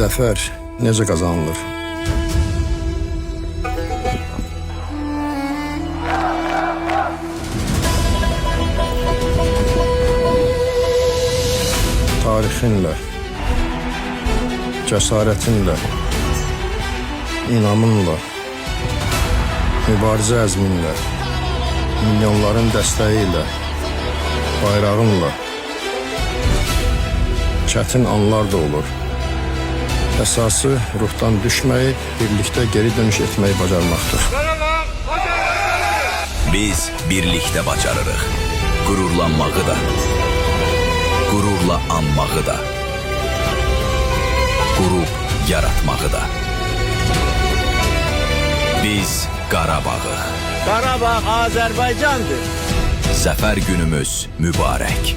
Zəfər necə qazanılır? Tarixinlə, cəsarətinlə, inamınla, mübarizə əzminlə, milyonların dəstəyi ilə, bayrağınla, çətin anlar da olur. Əsası ruhdan düşməyib, birlikdə geri dönüş etməyi bacarmaqdır. Biz birlikdə bacarırıq. Qürurlanmağı da, qürurla anmağı da, qürub yaratmağı da. Biz Qarabağıq. Qarabağ Azərbaycandır. Zəfər günümüz mübarək.